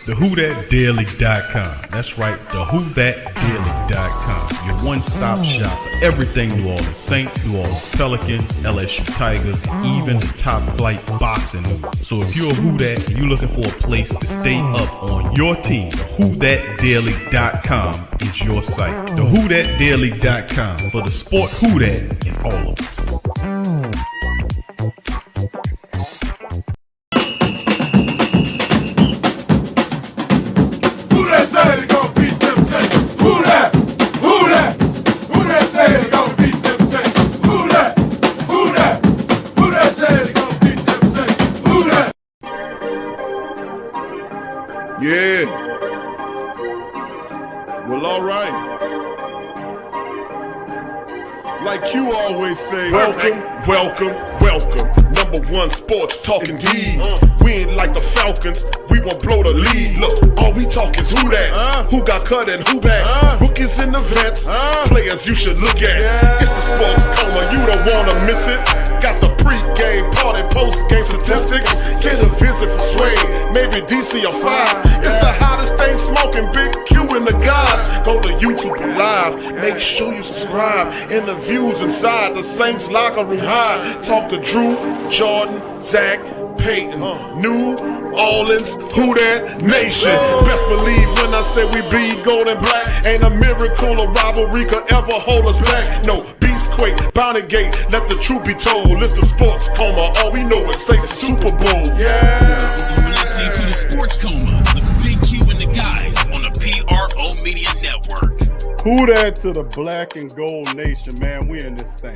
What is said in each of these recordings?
TheWhoThatDaily.com. That's right, TheWhoThatDaily.com. Your one-stop shop for everything New Orleans Saints, New Orleans Pelicans, LSU Tigers, and even the top flight boxing news. So if you're a Who That and you're looking for a place to stay up on your team, TheWhoThatDaily.com is your site. TheWhoThatDaily.com for the sport Who That in all of us. Yeah. Well, all right. Like you always say, welcome, welcome, welcome. Number one sports talking D. We ain't like the Falcons, we won't blow the lead. Look, all we talk is who that, who got cut and who back. Rookies in the vets, players you should look at. It's the sports coma, you don't wanna miss it. Got the pre-game, party, post-game statistics. Get a visit for Sway, maybe DC or 5. It's the hottest thing smoking, Big Q and the guys. Go to YouTube Live, make sure you subscribe. Interviews inside the Saints locker room high. Talk to Drew, Jordan, Zach, Peyton, New Orleans, Who That Nation. Best believe when I say we bleed gold and black. Ain't a miracle or rivalry could ever hold us back. No, Beastquake, Bounty Gate, let the truth be told. It's the sports coma, all we know is Saints Super Bowl. Yeah. You're listening to the Sports Coma with Big Q and the guys on the PRO Media Network. Who that to the black and gold nation, man. We in this thing.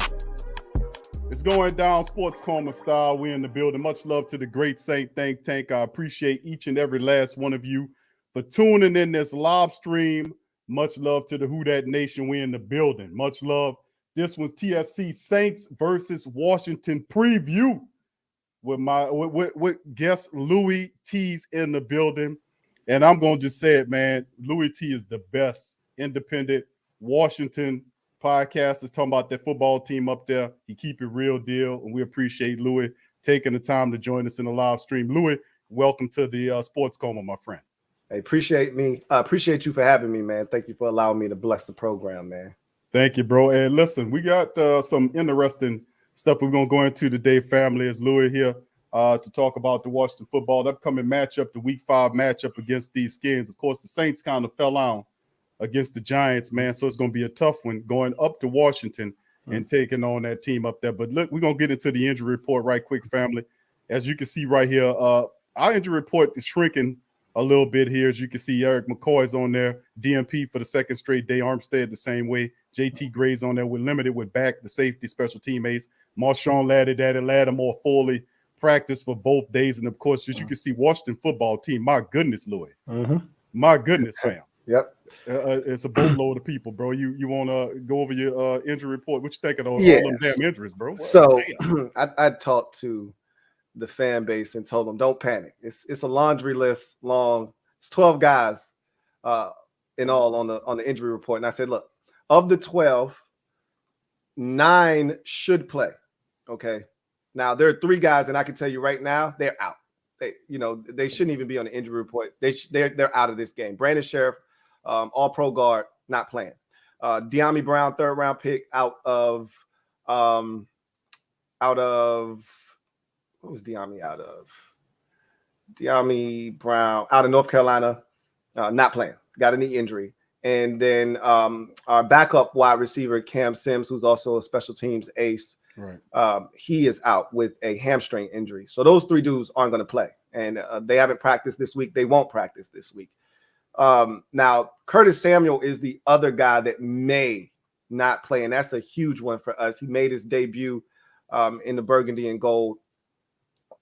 It's going down Sports Coma style. We in the building. Much love to the great Saint Think Tank. I appreciate each and every last one of you for tuning in this live stream. Much love to the Who That Nation. We in the building. Much love. This was TSC Saints versus Washington preview with my with guest Louie Tee's in the building. And I'm going to just say it, man. Louie Tee is the best independent Washington podcaster talking about that football team up there. He keep it real deal. And we appreciate Louie taking the time to join us in the live stream. Louie, welcome to the Sports Coma, my friend. Hey, appreciate you for having me, man. Thank you for allowing me to bless the program, man. Thank you, bro. And listen, we got some interesting stuff we're going to go into today, family. As Louie here to talk about the Washington football, the upcoming matchup, the Week 5 matchup against these Skins. Of course, the Saints kind of fell out against the Giants, man. So it's going to be a tough one going up to Washington and taking on that team up there. But look, we're going to get into the injury report right quick, family. As you can see right here, our injury report is shrinking a little bit here. As you can see, Eric McCoy's on there, DMP for the second straight day. Armstead the same way. JT Gray's on there. We're limited with back, the safety, special teammates. Marshawn Lattimore fully practiced for both days. And, of course, as you can see, Washington football team, my goodness, Louie. My goodness, fam. Yep. It's a boatload of people, bro. You want to go over your injury report? What you think of all them damn injuries, bro? So I talked to the fan base and told them, don't panic. It's a laundry list long. It's 12 guys in all on the injury report. And I said, look, of the 12, 9 should play. Okay. Now there are 3 guys, and I can tell you right now, they're out. They shouldn't even be on the injury report. They're out of this game. Brandon Sheriff, all-pro guard, not playing. De'Ami Brown, 3rd round pick, out of what was De'Ami out of? De'Ami Brown out of North Carolina, not playing. Got a knee injury. And then our backup wide receiver, Cam Sims, who's also a special teams ace, right. He is out with a hamstring injury. So those 3 dudes aren't going to play. And they haven't practiced this week. They won't practice this week. Now, Curtis Samuel is the other guy that may not play, and that's a huge one for us. He made his debut in the burgundy and gold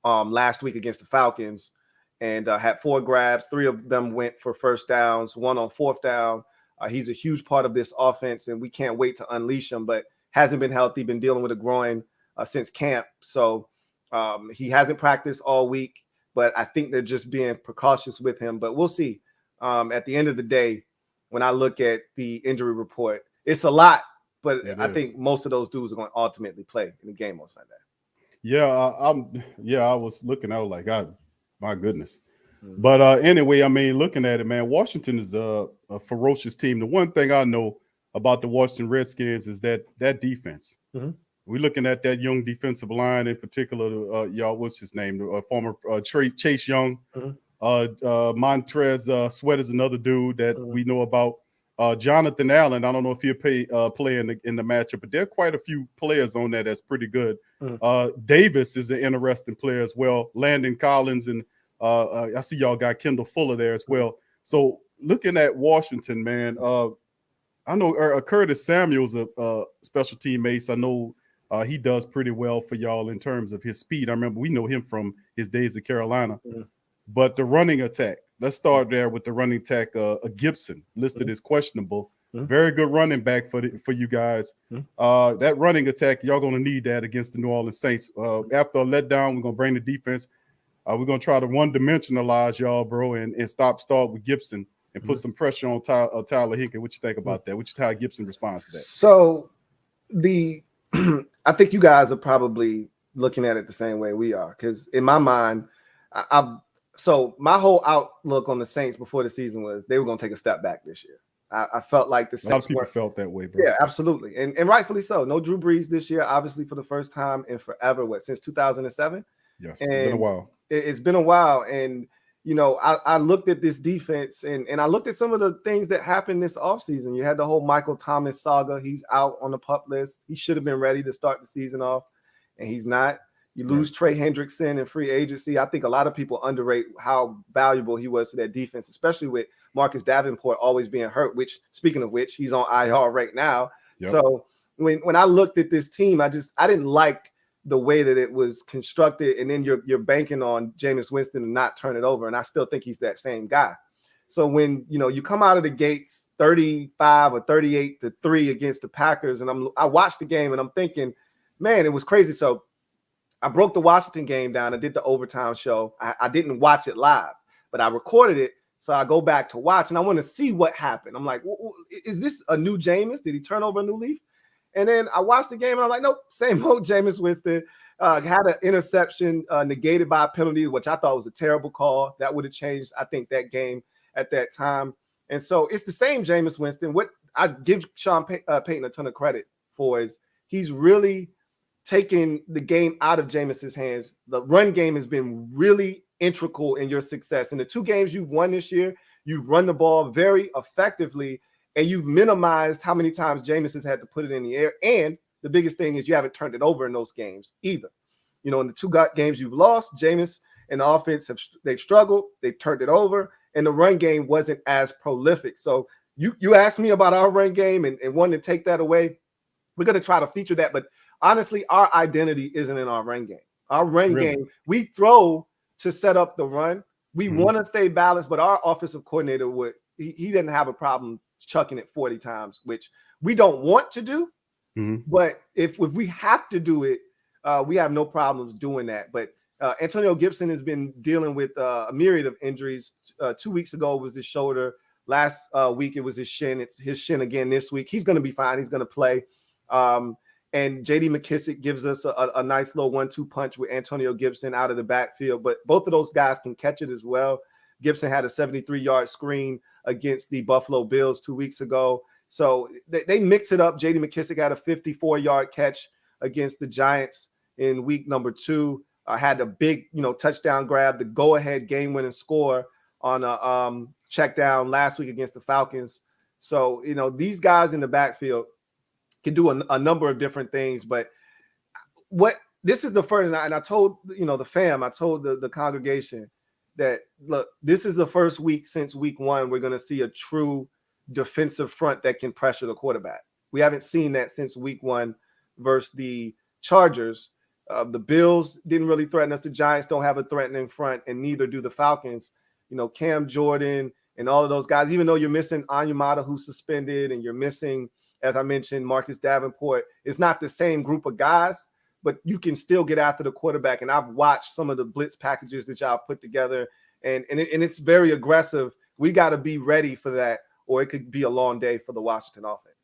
last week against the Falcons and had 4 grabs. 3 of them went for first downs, 1 on 4th down. He's a huge part of this offense, and we can't wait to unleash him, but hasn't been healthy, been dealing with a groin since camp. So he hasn't practiced all week, but I think they're just being precautious with him. But we'll see. At the end of the day, when I look at the injury report, it's a lot, but I think most of those dudes are going to ultimately play in the game on Sunday. Yeah, I was looking out like, God, my goodness. But anyway, I mean, looking at it, man, Washington is a ferocious team. The one thing I know about the Washington Redskins is that defense. We're looking at that young defensive line in particular. Y'all, what's his name? Former Chase Young. Montrez Sweat is another dude that we know about. Jonathan Allen, I don't know if he'll play in the matchup, but there are quite a few players on there that's pretty good. Davis is an interesting player as well. Landon Collins, and I see y'all got Kendall Fuller there as well. So looking at Washington, man, I know Curtis Samuel's a special team ace. I know he does pretty well for y'all in terms of his speed. I remember we know him from his days at Carolina. But the running attack, let's start there with the running attack. Gibson listed as questionable. Very good running back for you guys. That running attack, y'all going to need that against the New Orleans Saints. After a letdown, we're going to bring the defense. We're going to try to one-dimensionalize y'all, bro, and start with Gibson and put some pressure on Tyler Hinkey. What you think about that? How Gibson responds to that? So I think you guys are probably looking at it the same way we are, because in my mind, so my whole outlook on the Saints before the season was they were going to take a step back this year. I felt like the Saints, a lot of people felt that way, bro. Yeah, absolutely, and rightfully so. No Drew Brees this year, obviously for the first time in forever. Since 2007? Yes, it's been a while. It's been a while, and I looked at this defense and I looked at some of the things that happened this offseason. You had the whole Michael Thomas saga. He's out on the PUP list. He should have been ready to start the season off, and he's not. You lose Trey Hendrickson in free agency. I think a lot of people underrate how valuable he was to that defense, especially with Marcus Davenport always being hurt, which, speaking of which, he's on IR right now. Yep. So when I looked at this team, I didn't like the way that it was constructed, and then you're banking on Jameis Winston to not turn it over, and I still think he's that same guy. So when you come out of the gates 35 or 38-3 against the Packers, and I watched the game and I'm thinking, man, it was crazy. So I broke the Washington game down. I did the overtime show. I didn't watch it live, but I recorded it. So I go back to watch, and I want to see what happened. I'm like, is this a new Jameis? Did he turn over a new leaf? And then I watched the game, and I'm like, nope, same old Jameis Winston. Had an interception negated by a penalty, which I thought was a terrible call. That would have changed, I think, that game at that time. And so it's the same Jameis Winston. What I give Sean Payton a ton of credit for is he's really taking the game out of Jameis's hands. The run game has been really integral in your success. In the 2 games you've won this year, you've run the ball very effectively, and you've minimized how many times Jameis has had to put it in the air. And the biggest thing is you haven't turned it over in those games either. In the 2 games you've lost, Jameis and the offense they've struggled, they've turned it over, and the run game wasn't as prolific. So you asked me about our run game and wanting to take that away. We're going to try to feature that, but honestly, our identity isn't in our run game. Our run game, we throw to set up the run. We want to stay balanced, but our offensive coordinator he didn't have a problem chucking it 40 times, which we don't want to do. But if we have to do it, we have no problems doing that. But Antonio Gibson has been dealing with a myriad of injuries. 2 weeks ago it was his shoulder. Last week it was his shin. It's his shin again this week. He's going to be fine. He's going to play. And J.D. McKissick gives us a nice little 1-2 punch with Antonio Gibson out of the backfield. But both of those guys can catch it as well. Gibson had a 73-yard screen against the Buffalo Bills 2 weeks ago. So they mix it up. J.D. McKissick had a 54-yard catch against the Giants in week number 2. Had a big, touchdown grab, the go-ahead game-winning score on a check down last week against the Falcons. So, these guys in the backfield can do a number of different things. But this is the first, and I told, the fam, I told the congregation that, look, this is the first week since week 1 we're going to see a true defensive front that can pressure the quarterback. We haven't seen that since week 1 versus the Chargers. The Bills didn't really threaten us. The Giants don't have a threatening front, and neither do the Falcons. Cam Jordan and all of those guys, even though you're missing Onyemata, who's suspended, and you're missing, as I mentioned, Marcus Davenport, it's not the same group of guys, but you can still get after the quarterback. And I've watched some of the blitz packages that y'all put together, and it's very aggressive. We got to be ready for that, or it could be a long day for the Washington offense.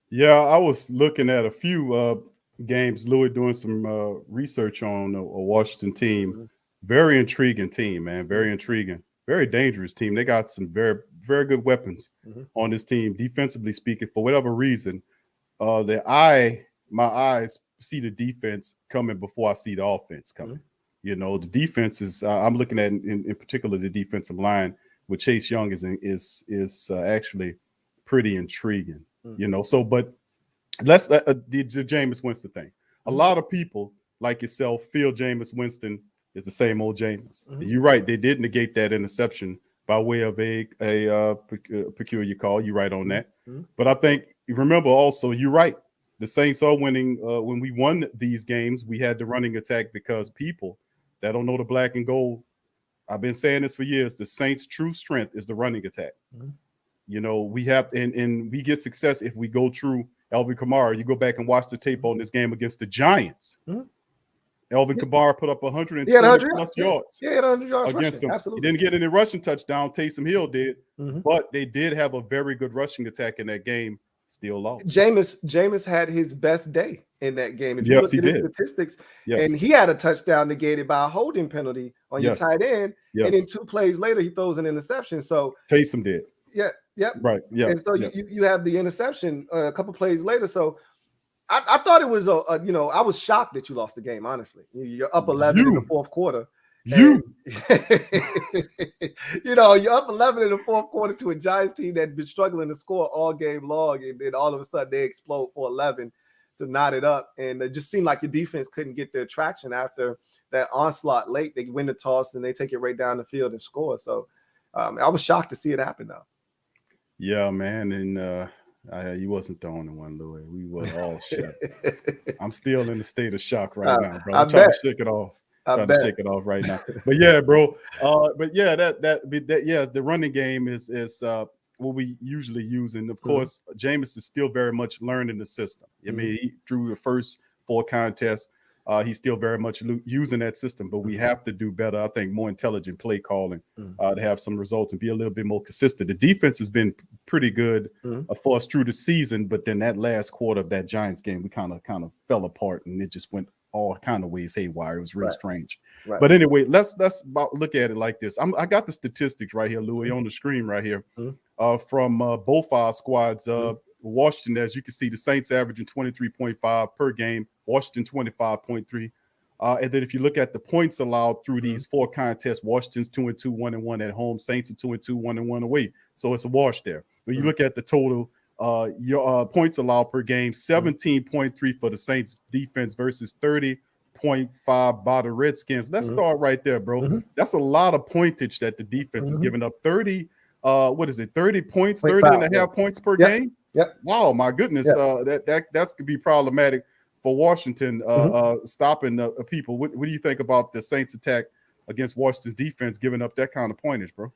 Yeah, I was looking at a few games, Louie, doing some research on a Washington team. Very intriguing team, man. Very intriguing. Very dangerous team. They got some very, very good weapons on this team. Defensively speaking, for whatever reason, my eyes see the defense coming before I see the offense coming. You know, the defense is. I'm looking at in particular the defensive line with Chase Young is actually pretty intriguing. You know, so but let's the Jameis Winston thing. A lot of people like yourself feel Jameis Winston is the same old Jameis. You're right. They did negate that interception by way of a peculiar call. You're right on that. But I think, remember also, you're right. The Saints are winning. When we won these games, we had the running attack because people that don't know the black and gold, I've been saying this for years, the Saints' true strength is the running attack. You know, we have, and we get success if we go through Alvin Kamara. You go back and watch the tape on this game against the Giants. Alvin Kamara put up 120 plus yards. Yeah, 100 yards against rushing. him. Absolutely. He didn't get any rushing touchdown. Taysom Hill did, but they did have a very good rushing attack in that game. Still lost. Jameis had his best day in that game. If you look at his statistics, and he had a touchdown negated by a holding penalty on your tight end, and then 2 plays later he throws an interception. So Taysom did. Right. And so you have the interception a couple plays later. So I thought it was I was shocked that you lost the game. Honestly, you're up 11 in the fourth quarter. You're up 11 in the fourth quarter to a Giants team that had been struggling to score all game long, and then all of a sudden they explode for 11 to knot it up. And it just seemed like your defense couldn't get their traction after that onslaught late. They win the toss and they take it right down the field and score. So I was shocked to see it happen though. Yeah, man, and you wasn't the only one, Louie. We were all shocked. I'm still in a state of shock right now, bro. I'm trying to shake it off. To shake it off right now. But yeah, bro. The running game is what we usually use, and of course, Jameis is still very much learning the system. I mean, through the first 4 contests, he's still very much using that system, but we have to do better. I think more intelligent play calling to have some results and be a little bit more consistent. The defense has been pretty good for us through the season, but then that last quarter of that Giants game, we kind of fell apart, and it just went all kind of ways haywire. It was really strange. Right. But anyway, let's look at it like this. I got the statistics right here, Louie, on the screen right here from both our squads. Washington, as you can see, the Saints averaging 23.5 per game. Washington 25.3. And then if you look at the points allowed through these 4 contests, Washington's 2-2, 1-1 at home. Saints are 2-2, 1-1 away. So it's a wash there. When you look at the total, your points allowed per game, 17.3 for the Saints defense versus 30.5 by the Redskins. Let's start right there, bro. That's a lot of pointage that the defense is giving up. 30 points, 30 and a half points per game. Wow, my goodness. That could be problematic for Washington stopping people. What do you think about the Saints attack against Washington's defense giving up that kind of pointage, bro?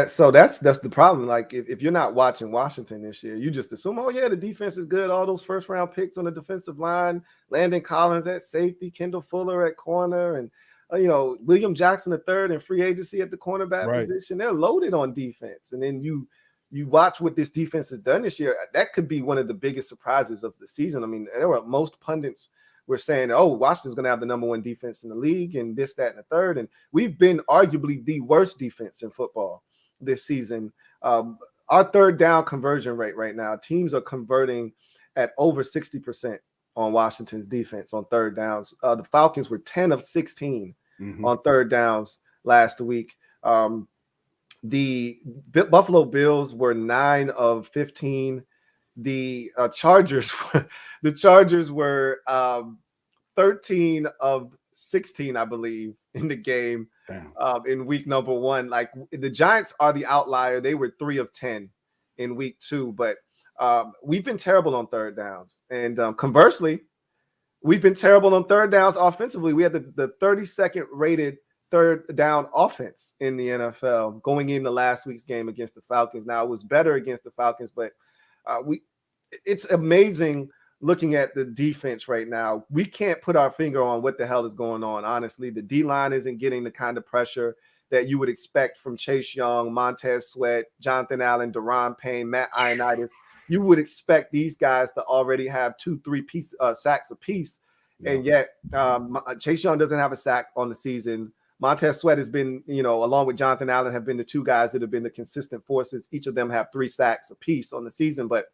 So that's the problem. Like if you're not watching Washington this year, you just assume, oh yeah, the defense is good. All those first round picks on the defensive line, Landon Collins at safety, Kendall Fuller at corner, and William Jackson III in free agency at the cornerback position. They're loaded on defense. And then you watch what this defense has done this year. That could be one of the biggest surprises of the season. I mean, most pundits were saying, oh, Washington's going to have the number 1 defense in the league and this, that, and the third. And we've been arguably the worst defense in football this season. Our third down conversion rate right now, teams are converting at over 60% on Washington's defense on third downs. The Falcons were 10 of 16 on third downs last week. The Buffalo Bills were 9 of 15. The Chargers were 13 of 16, I believe, in the game in week number 1. Like the Giants are the outlier. They were 3 of 10 in week 2, but we've been terrible on third downs. And conversely, we've been terrible on third downs offensively. We had the 32nd rated third down offense in the NFL going into last week's game against the Falcons. Now it was better against the Falcons, but it's amazing looking at the defense right now. We can't put our finger on what the hell is going on. Honestly, the D-line isn't getting the kind of pressure that you would expect from Chase Young, Montez Sweat, Jonathan Allen, Daron Payne, Matt Ioannidis. You would expect these guys to already have 2-3 sacks apiece. And yet Chase Young doesn't have a sack on the season. Montez Sweat has been, along with Jonathan Allen, have been the two guys that have been the consistent forces. Each of them have 3 sacks apiece on the season, but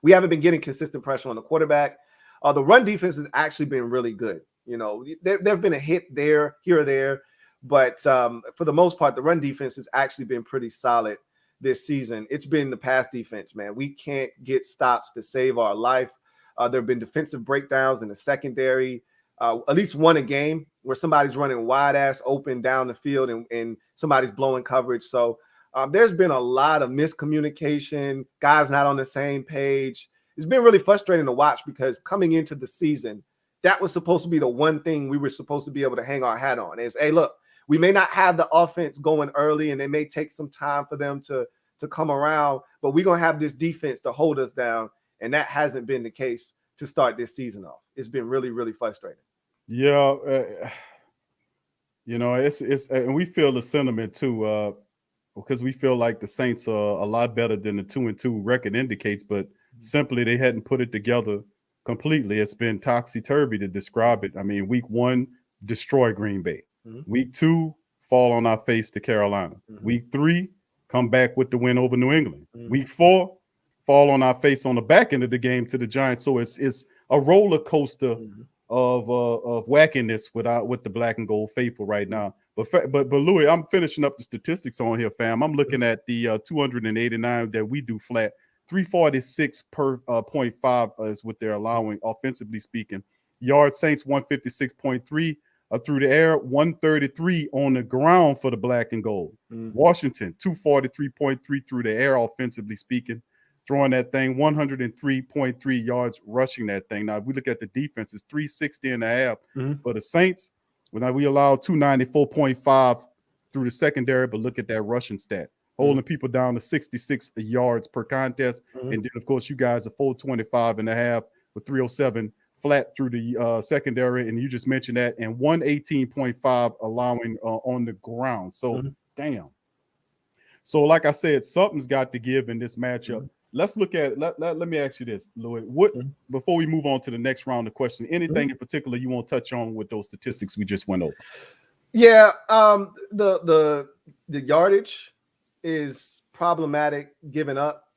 we haven't been getting consistent pressure on the quarterback. The run defense has actually been really good. There have been a hit here or there, but for the most part, the run defense has actually been pretty solid this season. It's been the pass defense, man. We can't get stops to save our life. There have been defensive breakdowns in the secondary, at least one a game where somebody's running wide ass open down the field and somebody's blowing coverage. So there's been a lot of miscommunication, guys not on the same page. It's been really frustrating to watch because coming into the season, that was supposed to be the one thing we were supposed to be able to hang our hat on is, hey, look, we may not have the offense going early and it may take some time for them to come around, but we're going to have this defense to hold us down. And that hasn't been the case to start this season off. It's been really, really frustrating. Yeah. It's and we feel the sentiment too, because we feel like the Saints are a lot better than the 2-2 record indicates, but simply they hadn't put it together completely. It's been topsy-turvy to describe it. I mean, week 1, destroy Green Bay. Week 2, fall on our face to Carolina. Week 3, come back with the win over New England. Week 4, fall on our face on the back end of the game to the Giants. So it's a roller coaster of wackiness with the black and gold faithful right now. But Louie, I'm finishing up the statistics on here, fam. I'm looking at the 289 that we do flat. 346 per 0.5 is what they're allowing, offensively speaking. Yards, Saints 156.3 through the air, 133 on the ground for the black and gold. Washington 243.3 through the air, offensively speaking, throwing that thing 103.3 yards, rushing that thing. Now, if we look at the defense, it's 360.5 for the Saints. Well, now we allow 294.5 through the secondary, but look at that rushing stat. Holding people down to 66 yards per contest. And then, of course, you guys are 425.5 with 307 flat through the secondary. And you just mentioned that. And 118.5 allowing on the ground. So, damn. So, like I said, something's got to give in this matchup. Let's look at let me ask you this, Louis. What before we move on to the next round of questions, anything in particular you want to touch on with those statistics we just went over? Yeah, the yardage is problematic given up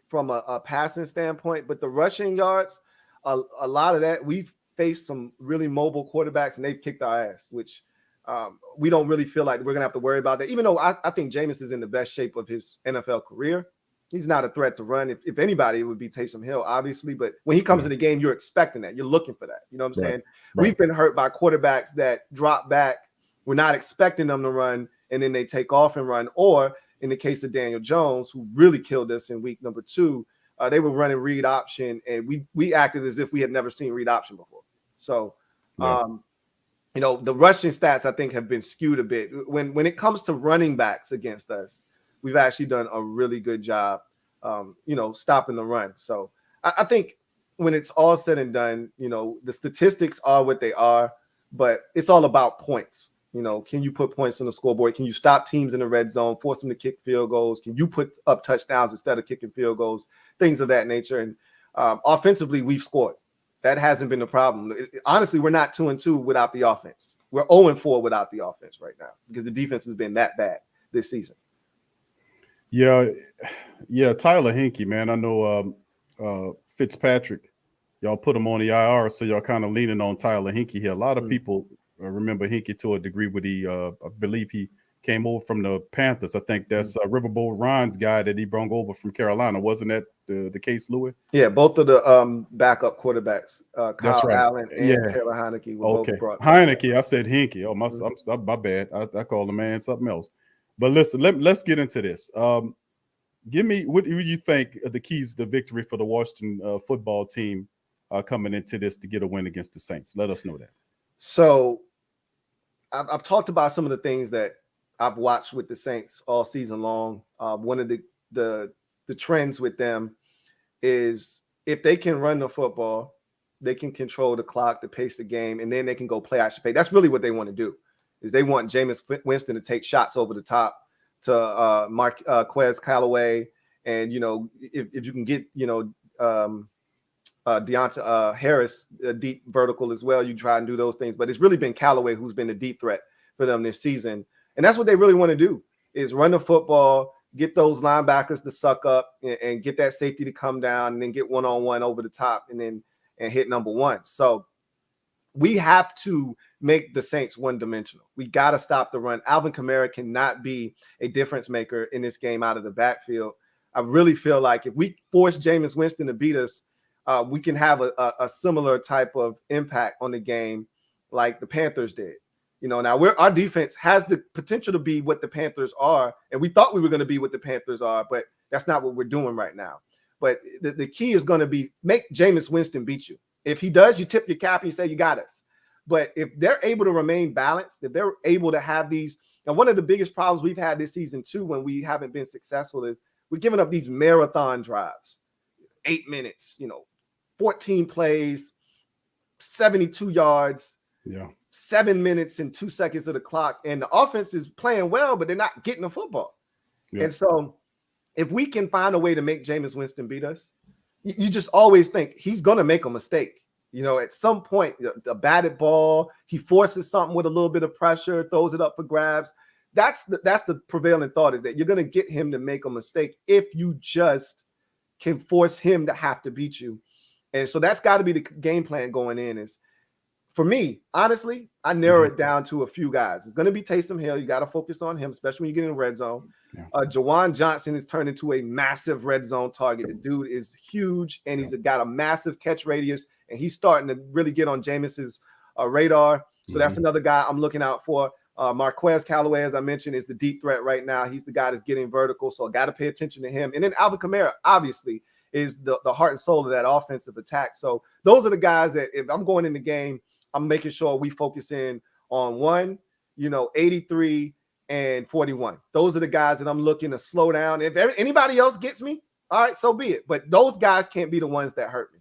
from a passing standpoint, but the rushing yards, a lot of that, we've faced some really mobile quarterbacks and they've kicked our ass, which we don't really feel like we're gonna have to worry about that. Even though I think Jameis is in the best shape of his NFL career, he's not a threat to run. If anybody, it would be Taysom Hill, obviously. But when he comes in the game, you're expecting that. You're looking for that. You know what I'm saying? Right. We've been hurt by quarterbacks that drop back. We're not expecting them to run, and then they take off and run. Or in the case of Daniel Jones, who really killed us in week number 2, they were running read option, and we acted as if we had never seen read option before. So, the rushing stats, I think, have been skewed a bit. When it comes to running backs against us, we've actually done a really good job, stopping the run. So I think when it's all said and done, the statistics are what they are, but it's all about points. Can you put points on the scoreboard? Can you stop teams in the red zone, force them to kick field goals? Can you put up touchdowns instead of kicking field goals? Things of that nature. And offensively, we've scored. That hasn't been the problem. Honestly, we're not 2-2 without the offense. We're 0-4 without the offense right now because the defense has been that bad this season. Yeah, Tyler Hinkie, man. I know Fitzpatrick, y'all put him on the IR, so y'all kind of leaning on Tyler Hinkie here. A lot of people remember Hinkie to a degree, but I believe he came over from the Panthers. I think that's Riverboat Ron's guy that he brought over from Carolina. Wasn't that the case, Louis? Yeah, both of the backup quarterbacks, Kyle right. Allen and Taylor Heineke, were both brought. Heineke, I said Hinkie. Oh, my bad. I called the man something else. But listen, let's get into this. Give me what do you think are the keys to victory for the Washington football team coming into this to get a win against the Saints? Let us know that. So I've talked about some of the things that I've watched with the Saints all season long. One of the trends with them is if they can run the football, they can control the clock, the pace of the game, and then they can go play action play. That's really what they want to do. Is they want Jameis Winston to take shots over the top to Marquez Callaway. And, if you can get, Deonta Harris, a deep vertical as well, you try and do those things. But it's really been Callaway who's been the deep threat for them this season. And that's what they really want to do, is run the football, get those linebackers to suck up and get that safety to come down and then get one-on-one over the top and hit number one. So we have to make the Saints one-dimensional. We got to stop the run. Alvin Kamara cannot be a difference maker in this game out of the backfield. I really feel like if we force Jameis Winston to beat us, we can have a similar type of impact on the game like the Panthers did. Now our defense has the potential to be what the Panthers are, and we thought we were going to be what the Panthers are, but that's not what we're doing right now. But the key is going to be make Jameis Winston beat you. If he does, you tip your cap and you say you got us. But if they're able to remain balanced, if they're able to have these, and one of the biggest problems we've had this season too, when we haven't been successful, is we're giving up these marathon drives, 8 minutes, 14 plays, 72 yards. Yeah. 7 minutes and 2 seconds of the clock, and the offense is playing well, but they're not getting the football. Yeah. And so if we can find a way to make Jameis Winston beat us, you just always think he's going to make a mistake. At some point, the batted ball, he forces something with a little bit of pressure, throws it up for grabs. That's the prevailing thought, is that you're going to get him to make a mistake if you just can force him to have to beat you. And so that's got to be the game plan going in. Is, for me, honestly, I narrow it down to a few guys. It's going to be Taysom Hill. You got to focus on him, especially when you get in the red zone. Yeah. Jawan Johnson has turned into a massive red zone target. The dude is huge, and he's got a massive catch radius, and he's starting to really get on Jameis's radar. So that's another guy I'm looking out for. Marquez Callaway, as I mentioned, is the deep threat right now. He's the guy that's getting vertical, so I got to pay attention to him. And then Alvin Kamara, obviously, is the heart and soul of that offensive attack. So those are the guys that, if I'm going in the game, I'm making sure we focus in on 83 and 41. Those are the guys that I'm looking to slow down. If anybody else gets me, all right, so be it. But those guys can't be the ones that hurt me.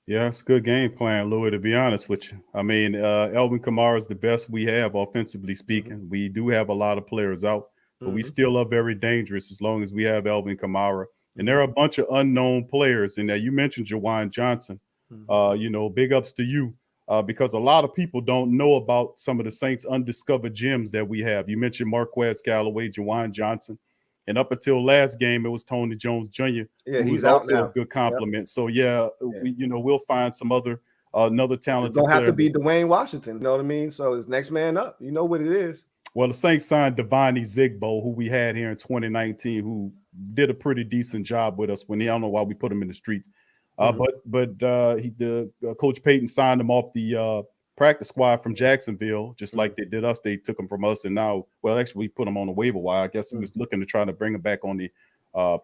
Yeah, it's a good game plan, Louie, to be honest with you. I mean, Alvin Kamara is the best we have, offensively speaking. We do have a lot of players out, but we still are very dangerous as long as we have Alvin Kamara. And there are a bunch of unknown players in there. You mentioned Jawan Johnson. Big ups to you. Because a lot of people don't know about some of the Saints' undiscovered gems that we have. You mentioned Marquez Callaway, Jawan Johnson, and up until last game, it was Tony Jones Jr., who was also a good compliment. Yep. So, we'll find some another talented player. It's going to have to be Dwayne Washington, you know what I mean? So it's next man up. You know what it is. Well, the Saints signed Devontae Zigbo, who we had here in 2019, who did a pretty decent job with us I don't know why we put him in the streets. But Coach Payton signed him off the practice squad from Jacksonville, just like they did us. They took him from us, and now, actually, we put him on the waiver wire. I guess we was looking to try to bring him back on the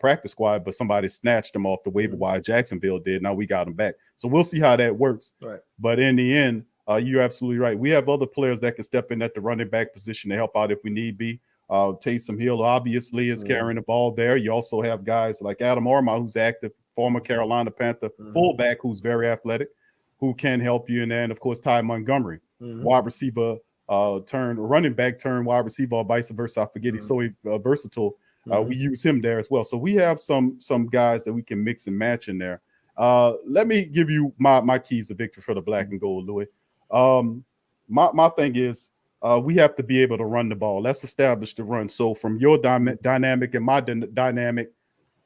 practice squad, but somebody snatched him off the waiver wire. Jacksonville did. Now we got him back, so we'll see how that works. Right. But in the end, you're absolutely right. We have other players that can step in at the running back position to help out if we need be. Taysom Hill obviously is carrying the ball there. You also have guys like Adam Armah, who's active, former Carolina Panther fullback, who's very athletic, who can help you in there. And of course, Ty Montgomery, wide receiver running back turn wide receiver, or vice versa. I forget he's so versatile. We use him there as well. So we have some guys that we can mix and match in there. Let me give you my keys to victory for the black and gold, Louie. My thing is, we have to be able to run the ball. Let's establish the run. So from your dynamic and my dynamic,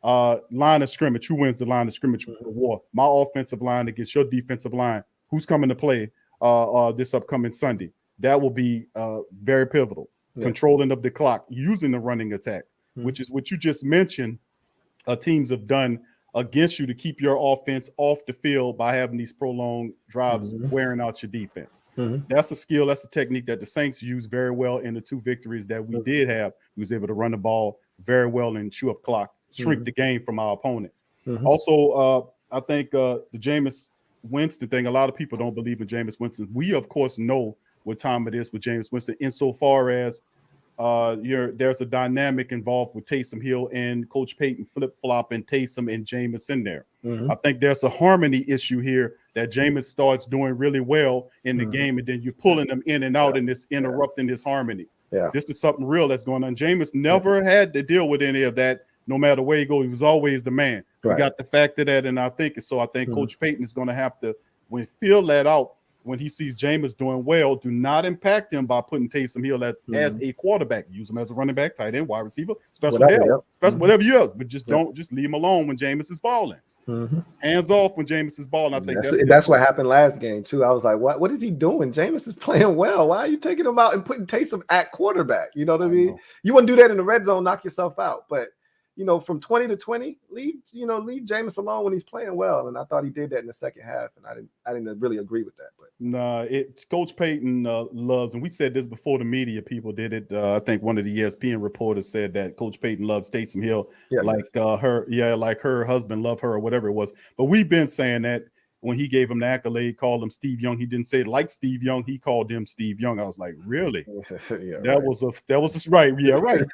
line of scrimmage, who wins the line of scrimmage war? My offensive line against your defensive line. Who's coming to play this upcoming Sunday? That will be very pivotal. Yeah. Controlling of the clock, using the running attack, which is what you just mentioned. Teams have done against you to keep your offense off the field by having these prolonged drives, wearing out your defense. That's a skill, that's a technique that the Saints use very well in the two victories that we did have. We was able to run the ball very well and chew up clock, shrink the game from our opponent. Also, I think the Jameis Winston thing, a lot of people don't believe in Jameis Winston. We, of course, know what time it is with Jameis Winston insofar as there's a dynamic involved with Taysom Hill and Coach Payton flip-flopping Taysom and Jameis in there. I think there's a harmony issue here that Jameis starts doing really well in the game, and then you're pulling them in and out and this interrupting this harmony. This is something real that's going on. Jameis never had to deal with any of that. No matter where he goes, he was always the man. We got the fact of that in our thinking. So I think Coach Payton is going to have to feel that out when he sees Jameis doing well, do not impact him by putting Taysom Hill as a quarterback. Use him as a running back, tight end, wide receiver, whatever you else. But just don't leave him alone when Jameis is balling. Hands off when Jameis is balling. I think that's what happened last game too. I was like, what is he doing? Jameis is playing well. Why are you taking him out and putting Taysom at quarterback? You know what I mean? You wouldn't do that in the red zone, knock yourself out. But from 20 to 20, leave Jameis alone when he's playing well. And I thought he did that in the second half, and I didn't really agree with that. But Coach Payton loves, and we said this before the media people did it. I think one of the ESPN reporters said that Coach Payton loves Taysom Hill like her husband loved her or whatever it was. But we've been saying that when he gave him the accolade, called him Steve Young. He didn't say it like Steve Young. He called him Steve Young. I was like, really? That was right. Yeah, right.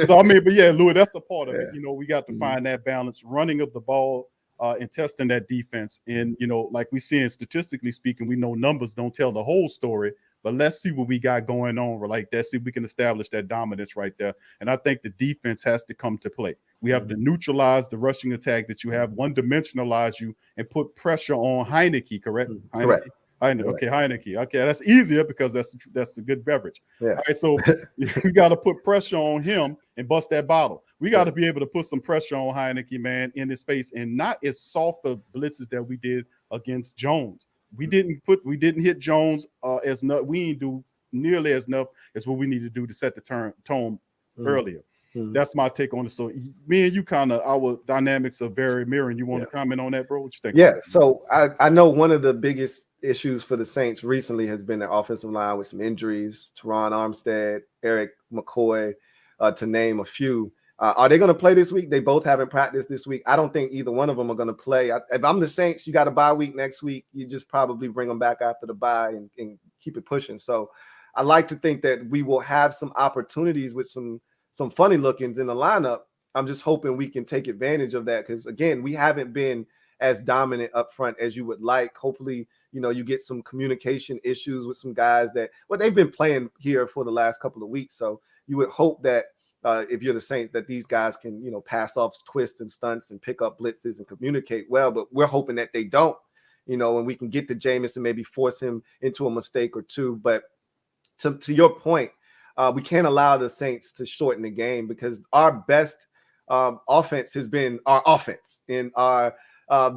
So I mean, but yeah, Louis, that's a part of it. We got to find that balance, running of the ball, and testing that defense. And like we see, statistically speaking, we know numbers don't tell the whole story. But let's see what we got going on like that. See if we can establish that dominance right there. And I think the defense has to come to play. We have to neutralize the rushing attack that you have, one-dimensionalize you, and put pressure on Heineke, correct? Correct. Heineke. Okay, that's easier because that's a good beverage. Yeah. All right, so we got to put pressure on him and bust that bottle. We got to be able to put some pressure on Heineke, man, in his face, and not as soft of blitzes that we did against Jones. We didn't hit Jones as enough. We didn't do nearly as enough as what we need to do to set the tone earlier. That's my take on it. So me and you our dynamics are very mirroring. You want to comment on that, bro? What you think? Yeah. So I know one of the biggest issues for the Saints recently has been their offensive line with some injuries. Teron Armstead, Eric McCoy, to name a few. Are they going to play this week? They both haven't practiced this week. I don't think either one of them are going to play. If I'm the Saints, you got a bye week next week. You just probably bring them back after the bye and keep it pushing. So I like to think that we will have some opportunities with some funny lookings in the lineup. I'm just hoping we can take advantage of that because, again, we haven't been as dominant up front as you would like. Hopefully, you get some communication issues with some guys they've been playing here for the last couple of weeks. So you would hope that if you're the Saints, that these guys can, pass off twists and stunts and pick up blitzes and communicate well. But we're hoping that they don't, and we can get to Jameis and maybe force him into a mistake or two. But to your point, we can't allow the Saints to shorten the game because our best offense has been our offense, and our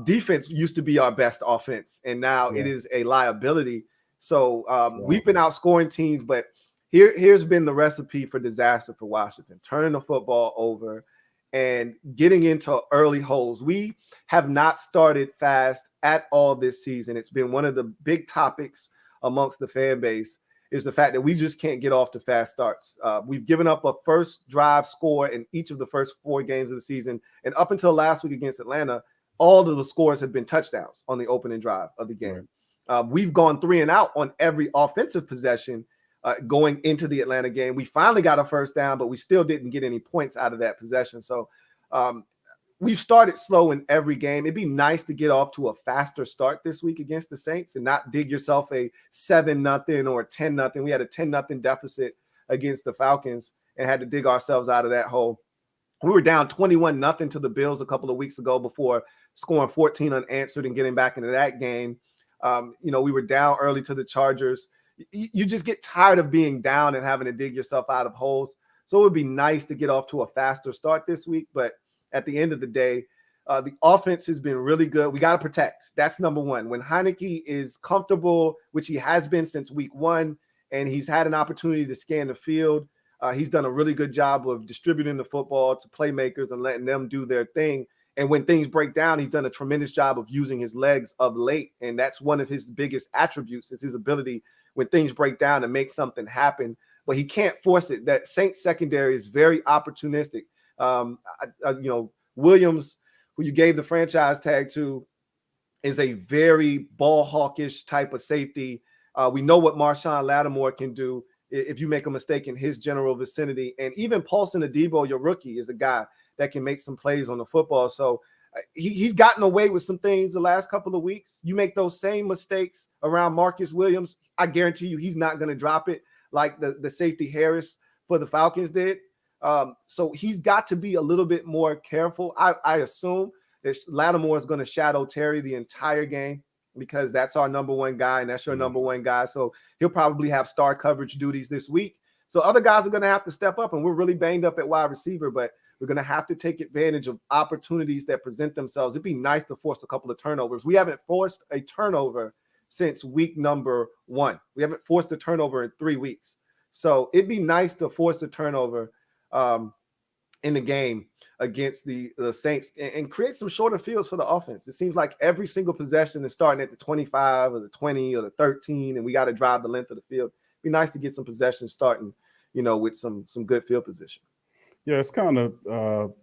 defense used to be our best offense, and now it is a liability. So we've been outscoring teams, but here's been the recipe for disaster for Washington: turning the football over and getting into early holes. We have not started fast at all this season. It's been one of the big topics amongst the fan base, is the fact that we just can't get off to fast starts. We've given up a first drive score in each of the first 4 games of the season. And up until last week against Atlanta, all of the scores have been touchdowns on the opening drive of the game. Right. We've gone 3 and out on every offensive possession going into the Atlanta game. We finally got a first down, but we still didn't get any points out of that possession. So we've started slow in every game. It'd be nice to get off to a faster start this week against the Saints and not dig yourself a 7-0 or a 10-0. We had a 10-0 deficit against the Falcons and had to dig ourselves out of that hole. We were down 21-0 to the Bills a couple of weeks ago before scoring 14 unanswered and getting back into that game. We were down early to the Chargers. You just get tired of being down and having to dig yourself out of holes. So it would be nice to get off to a faster start this week. But at the end of the day, the offense has been really good. We got to protect. That's number one. When Heineke is comfortable, which he has been since week 1, and he's had an opportunity to scan the field, he's done a really good job of distributing the football to playmakers and letting them do their thing. And when things break down, he's done a tremendous job of using his legs of late. And that's one of his biggest attributes, is his ability when things break down to make something happen. But he can't force it. That Saints secondary is very opportunistic. Williams, who you gave the franchise tag to, is a very ball hawkish type of safety. We know what Marshawn Lattimore can do if you make a mistake in his general vicinity. And even Paulson Adebo, your rookie, is a guy that can make some plays on the football. So he's gotten away with some things the last couple of weeks. You make those same mistakes around Marcus Williams, I guarantee you he's not going to drop it like the safety Harris for the Falcons did. So he's got to be a little bit more careful. I assume that Lattimore is going to shadow Terry the entire game. because that's our number one guy and that's your number one guy. So he'll probably have star coverage duties this week. So other guys are going to have to step up, and we're really banged up at wide receiver, but we're going to have to take advantage of opportunities that present themselves. It'd be nice to force a couple of turnovers. We haven't forced a turnover since week number 1. We haven't forced a turnover in 3 weeks. So it'd be nice to force a turnover in the game against the Saints and create some shorter fields for the offense. It seems like every single possession is starting at the 25 or the 20 or the 13, and we got to drive the length of the field. It'd be nice to get some possessions starting, with some good field position. Yeah, it's kind of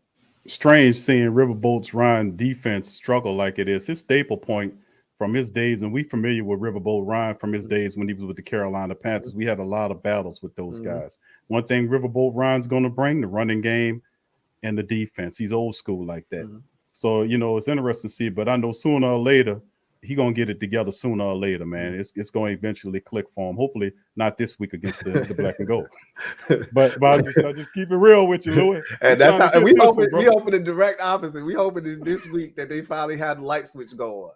strange seeing Riverboat's Ryan defense struggle like it is. His staple point from his days, and we familiar with Riverboat Ryan from his days when he was with the Carolina Panthers. We had a lot of battles with those guys. One thing Riverboat Ryan's going to bring, the running game and the defense. He's old school like that. So, it's interesting to see, but I know sooner or later, he's going to get it together sooner or later, man. It's going to eventually click for him. Hopefully not this week against the black and gold. But I just keep it real with you, Louie. And that's how we hoping the direct opposite. We hoping this week that they finally had the light switch go on.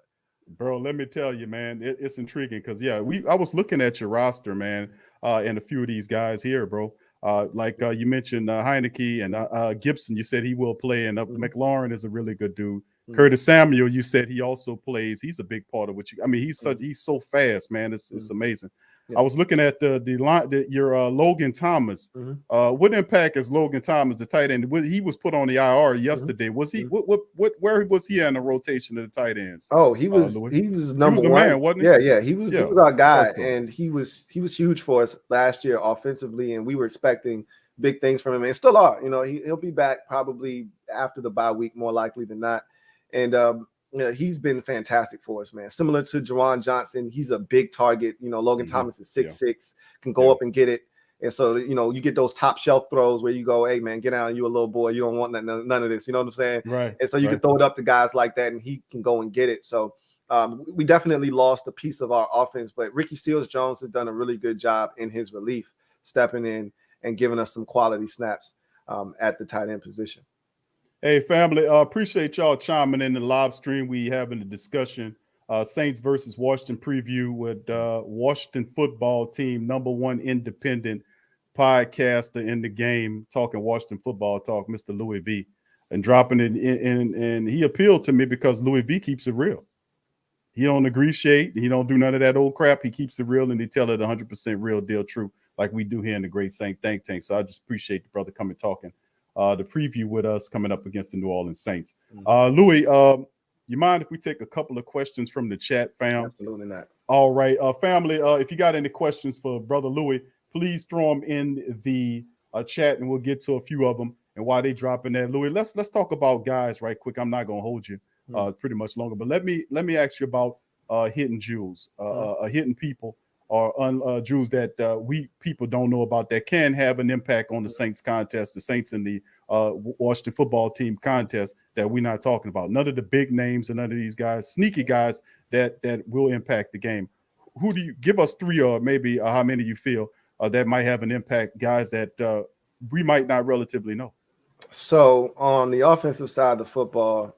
Bro, let me tell you, man, it's intriguing because, I was looking at your roster, man, and a few of these guys here, bro. You mentioned Heineke and Gibson, you said he will play, and McLaurin is a really good dude. Curtis Samuel, you said he also plays. He's a big part of what you. I mean, he's so fast, man. It's amazing. I was looking at your Logan Thomas. What impact is Logan Thomas, the tight end? He was put on the IR yesterday. Was he? Where was he in the rotation of the tight ends? Oh, he was number he was one, man, wasn't he? Yeah. He was our guy, and he was huge for us last year offensively, and we were expecting big things from him, and still are. He'll be back probably after the bye week, more likely than not. And he's been fantastic for us, man. Similar to Jawan Johnson, he's a big target. Logan Thomas is 6'6", can go up and get it. And so, you get those top shelf throws where you go, hey, man, get down. You a little boy. You don't want none of this. You know what I'm saying? Right. And so you can throw it up to guys like that, and he can go and get it. So we definitely lost a piece of our offense. But Ricky Seals-Jones has done a really good job in his relief, stepping in and giving us some quality snaps at the tight end position. Hey, family, appreciate y'all chiming in the live stream. We having a discussion, Saints versus Washington preview with Washington football team, #1 independent podcaster in the game, talking Washington football talk, Mr. Louie V, and dropping it in. And he appealed to me because Louie V keeps it real. He don't negotiate. He don't do none of that old crap. He keeps it real, and he tell it 100% real deal true, like we do here in the Great Saint Think Tank. So I just appreciate the brother coming talking. The preview with us coming up against the New Orleans Saints. Louie, you mind if we take a couple of questions from the chat, fam? Absolutely not. All right, family, if you got any questions for Brother Louie, please throw them in the chat, and we'll get to a few of them. And while they dropping that, Louie, let's talk about guys right quick. I'm not gonna hold you pretty much longer, but let me ask you about hidden jewels, hidden people, or jewels that we people don't know about that can have an impact on the Saints contest, the Saints and the Washington football team contest that we're not talking about. None of the big names and none of these guys, sneaky guys that will impact the game. Who do you give us 3 or maybe how many you feel that might have an impact, guys that we might not relatively know? So on the offensive side of the football,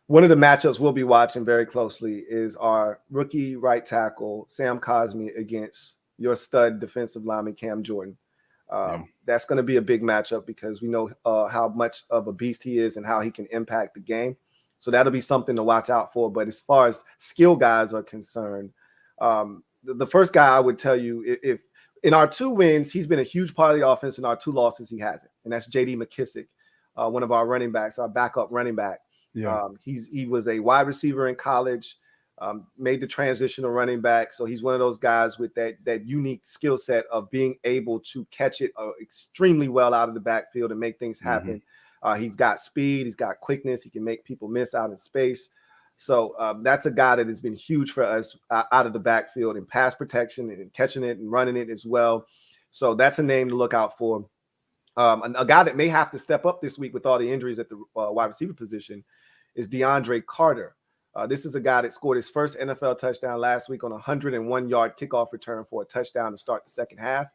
one of the matchups we'll be watching very closely is our rookie right tackle, Sam Cosmi, against your stud defensive lineman, Cam Jordan. That's going to be a big matchup because we know how much of a beast he is and how he can impact the game. So that'll be something to watch out for. But as far as skill guys are concerned, the first guy I would tell you, if in our 2 wins, he's been a huge part of the offense. In our 2 losses, he hasn't. And that's J.D. McKissick, one of our running backs, our backup running back. He was a wide receiver in college, made the transition to running back. So he's one of those guys with that unique skill set of being able to catch it extremely well out of the backfield and make things happen. He's got speed. He's got quickness. He can make people miss out in space. So that's a guy that has been huge for us out of the backfield in pass protection and catching it and running it as well. So that's a name to look out for. A guy that may have to step up this week with all the injuries at the wide receiver position is DeAndre Carter. This is a guy that scored his first NFL touchdown last week on a 101-yard kickoff return for a touchdown to start the second half.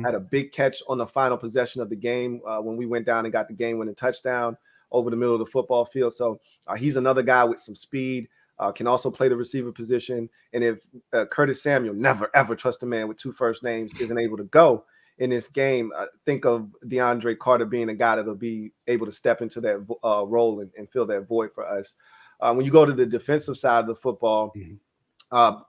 Had a big catch on the final possession of the game when we went down and got the game-winning touchdown over the middle of the football field. So he's another guy with some speed. can also play the receiver position. And if Curtis Samuel, never, ever trust a man with 2 first names, isn't able to go in this game, think of DeAndre Carter being a guy that'll be able to step into that role and fill that void for us. When you go to the defensive side of the football,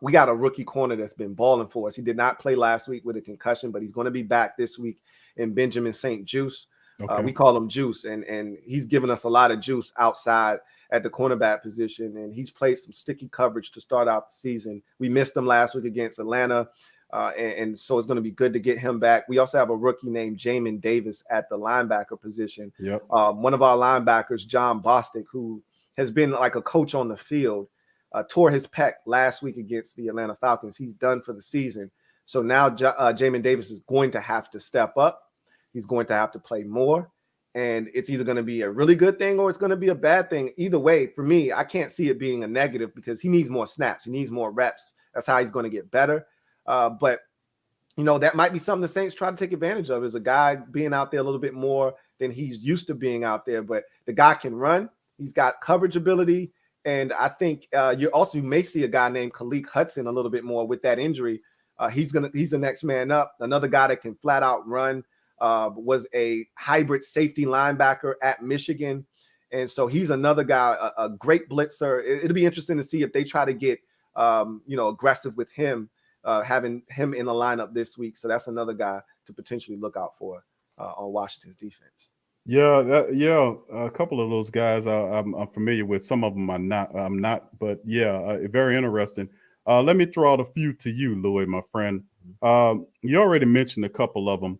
we got a rookie corner that's been balling for us. He did not play last week with a concussion, but he's going to be back this week in Benjamin St. Juice. Okay. We call him Juice, and he's given us a lot of juice outside at the cornerback position, and he's played some sticky coverage to start out the season. We missed him last week against Atlanta, and so it's going to be good to get him back. We also have a rookie named Jamin Davis at the linebacker position. Yep. One of our linebackers, John Bostic, who has been like a coach on the field, tore his pec last week against the Atlanta Falcons. He's done for the season. So now Jamin Davis is going to have to step up. He's going to have to play more. And it's either going to be a really good thing or it's going to be a bad thing. Either way, for me, I can't see it being a negative because he needs more snaps. He needs more reps. That's how he's going to get better. But, that might be something the Saints try to take advantage of, is a guy being out there a little bit more than he's used to being out there. But the guy can run. He's got coverage ability. And I think you may see a guy named Khaleke Hudson a little bit more with that injury. He's the next man up. Another guy that can flat out run. Was a hybrid safety linebacker at Michigan. And so he's another guy, a great blitzer. It'll be interesting to see if they try to get, aggressive with him, having him in the lineup this week. So that's another guy to potentially look out for on Washington's defense. Yeah, a couple of those guys I'm familiar with. Some of them I'm not, but yeah, very interesting. Let me throw out a few to you, Louie, my friend. You already mentioned a couple of them.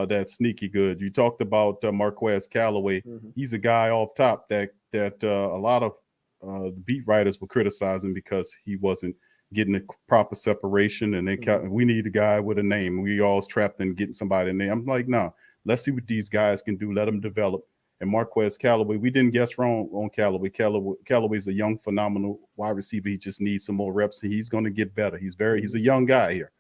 That's sneaky good. You talked about Marquez Callaway. He's a guy off top that a lot of beat writers were criticizing because he wasn't getting the proper separation, and we need a guy with a name. We always trapped in getting somebody a name. I'm like, no, let's see what these guys can do. Let them develop. And Marquez Callaway, we didn't guess wrong on Callaway. Callaway's a young, phenomenal wide receiver. He just needs some more reps. He's going to get better. He's a young guy here.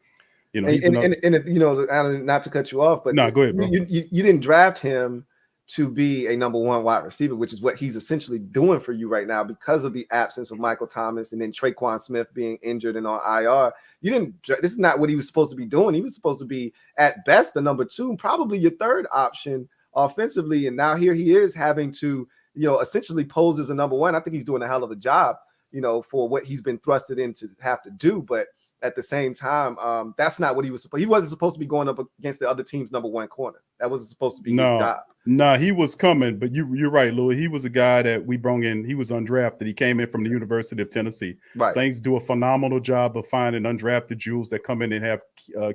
Alan, not to cut you off, but no, go ahead, bro. You didn't draft him to be a number 1 wide receiver, which is what he's essentially doing for you right now because of the absence of Michael Thomas and then Traquan Smith being injured and on IR. This is not what he was supposed to be doing. He was supposed to be at best the number 2, probably your 3rd option offensively. And now here he is having to, essentially pose as a number 1. I think he's doing a hell of a job, for what he's been thrusted in to have to do. But at the same time, that's not what he was supposed. He wasn't supposed to be going up against the other team's number 1 corner. That wasn't supposed to be his job. No, he was coming, but you're right, Louis. He was a guy that we brought in. He was undrafted. He came in from the University of Tennessee. Right. Saints do a phenomenal job of finding undrafted jewels that come in and have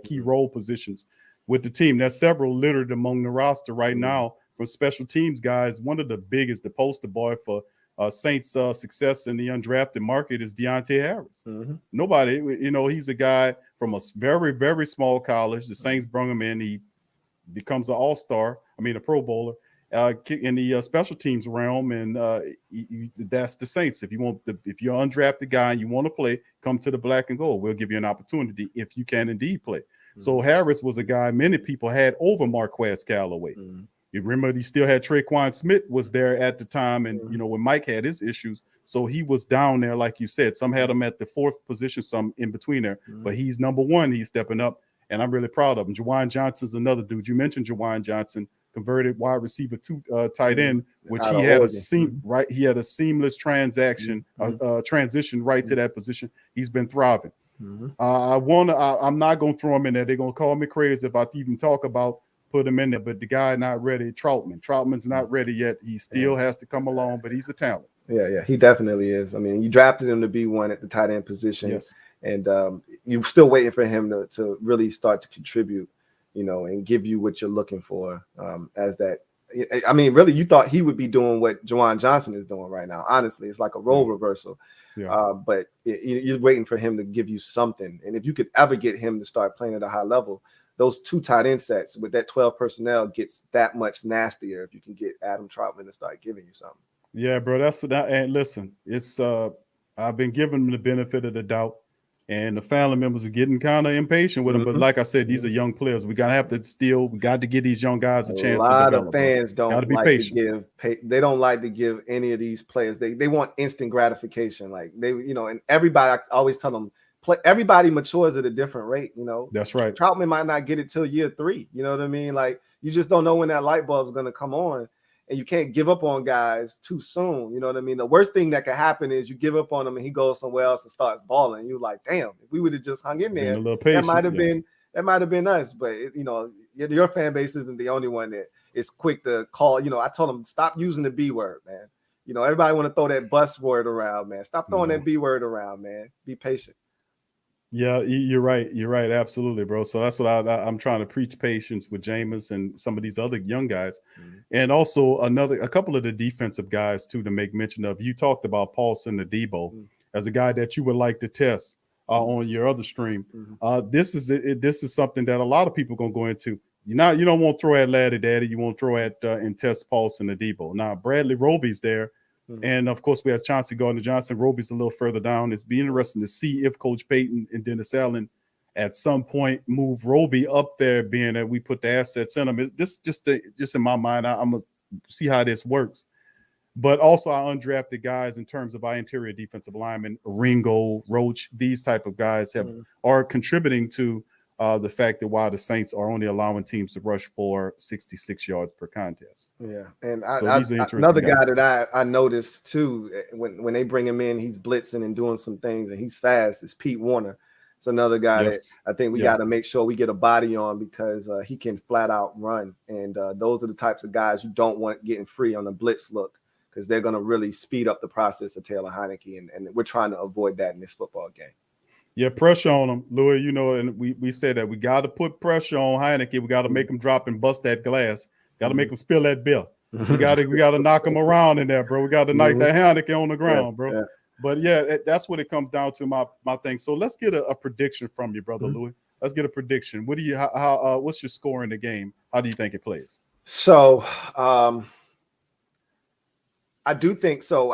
key role positions with the team. There's several littered among the roster right now from special teams guys. One of the biggest, the poster boy for Saints success in the undrafted market is Deontay Harris. Nobody, he's a guy from a very, very small college. The Saints brought him in. He becomes an all-star. A Pro Bowler in the special teams realm, and that's the Saints. If you're an undrafted guy and you want to play, come to the Black and Gold. We'll give you an opportunity if you can indeed play. So Harris was a guy many people had over Marquez Callaway. You remember, you still had Traquan Smith was there at the time, and when Mike had his issues, so he was down there, like you said. Some had him at the 4th position, some in between there, but he's number 1. He's stepping up, and I'm really proud of him. Jawan Johnson's another dude. You mentioned Jawan Johnson, converted wide receiver to tight end, which he had he had a seamless transition right to that position. He's been thriving. I'm not gonna throw him in there. They're gonna call me crazy if I even talk about put him in there, but the guy not ready. Troutman's not ready yet. He still has to come along, but he's a talent. Yeah, he definitely is. You drafted him to be 1 at the tight end position. Yes. And you're still waiting for him to really start to contribute, and give you what you're looking for as that. Really, you thought he would be doing what Jawan Johnson is doing right now. Honestly, it's like a role reversal. Yeah. But you're waiting for him to give you something. And if you could ever get him to start playing at a high level, those 2 tight end sets with that 12 personnel gets that much nastier if you can get Adam Troutman to start giving you something. Yeah, bro, that's what and listen, it's I've been giving him the benefit of the doubt. and the family members are getting kind of impatient with them. But like I said, these are young players. We got to give these young guys a chance to lot develop. of fans Got don't to be like patient. to give. They don't like to give any of these players. They want instant gratification. Like and everybody. I always tell them, everybody matures at a different rate. That's right. Troutman might not get it till year 3. You know what I mean? Like, you just don't know when that light bulb is going to come on. And you can't give up on guys too soon. You know what I mean? The worst thing that could happen is you give up on him and he goes somewhere else and starts balling. You're like, damn, if we would have just hung in there, that might have been us. But your fan base isn't the only one that is quick to call. I told them, stop using the B word, man. Everybody want to throw that bus word around, man. Stop throwing that B word around, man. Be patient. Yeah, you're right. You're right. Absolutely, bro. So that's what I'm trying to preach patience with Jameis and some of these other young guys. And also a couple of the defensive guys too to make mention of. You talked about Paulson Adebo as a guy that you would like to test on your other stream. This is something that a lot of people are gonna go into. You don't want to throw at Laddie Daddy. You want to throw at and test Paulson Adebo. Now Bradley Roby's there. And of course, we have Chauncey Gardner-Johnson. Roby's a little further down. It's be interesting to see if Coach Payton and Dennis Allen at some point move Roby up there, being that we put the assets in him. This just in my mind, I'm gonna see how this works. But also our undrafted guys in terms of our interior defensive linemen, Ringo, Roach, these type of guys are contributing to the fact that while the Saints are only allowing teams to rush for 66 yards per contest. Yeah, and another guy that I noticed too, when they bring him in, he's blitzing and doing some things, and he's fast. Is Pete Warner. It's another guy that I think we got to make sure we get a body on, because he can flat out run, and those are the types of guys you don't want getting free on the blitz look, because they're going to really speed up the process of Taylor Heineke, and we're trying to avoid that in this football game. Yeah, pressure on him, Louis. And we said that we got to put pressure on Heineke. We got to make him drop and bust that glass. Got to make him spill that beer. We got to knock him around in there, bro. We got to knock that Heineke on the ground, bro. Yeah. But that's what it comes down to. My thing. So let's get a prediction from you, brother Louis. Let's get a prediction. What do you? What's your score in the game? How do you think it plays? So, I do think so.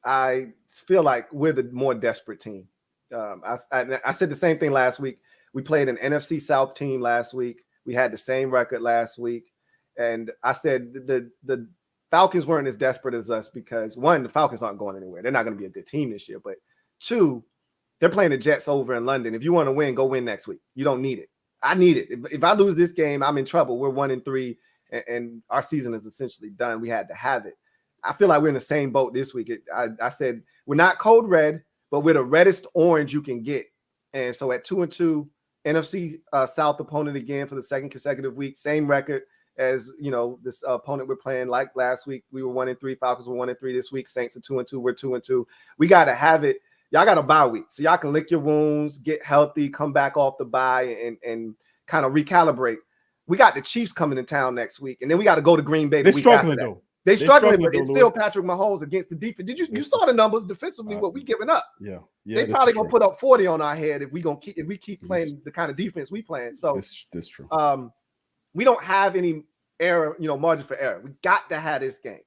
I feel like we're the more desperate team. I said the same thing last week. We played an NFC South team last week. We had the same record last week. And I said the Falcons weren't as desperate as us because, one, the Falcons aren't going anywhere. They're not going to be a good team this year. But two, they're playing the Jets over in London. If you want to win, go win next week. You don't need it. I need it. If I lose this game, I'm in trouble. We're 1-3, and our season is essentially done. We had to have it. I feel like we're in the same boat this week. I said we're not code red, but we're the reddest orange you can get. And so at 2-2, NFC South opponent again for the second consecutive week, same record as this opponent we're playing. Like last week, we were 1-3. Falcons were 1-3 this week. Saints are 2-2. We're 2-2. We got to have it. Y'all got a bye week, so y'all can lick your wounds, get healthy, come back off the bye, and kind of recalibrate. We got the Chiefs coming in town next week, and then we got to go to Green Bay. They're struggling though. They're struggling, but it's still Patrick Mahomes against the defense. You saw the numbers defensively, what we giving up. Yeah. They probably gonna put up 40 on our head if we keep playing the kind of defense we playing. So that's true. We don't have any error, margin for error. We got to have this game.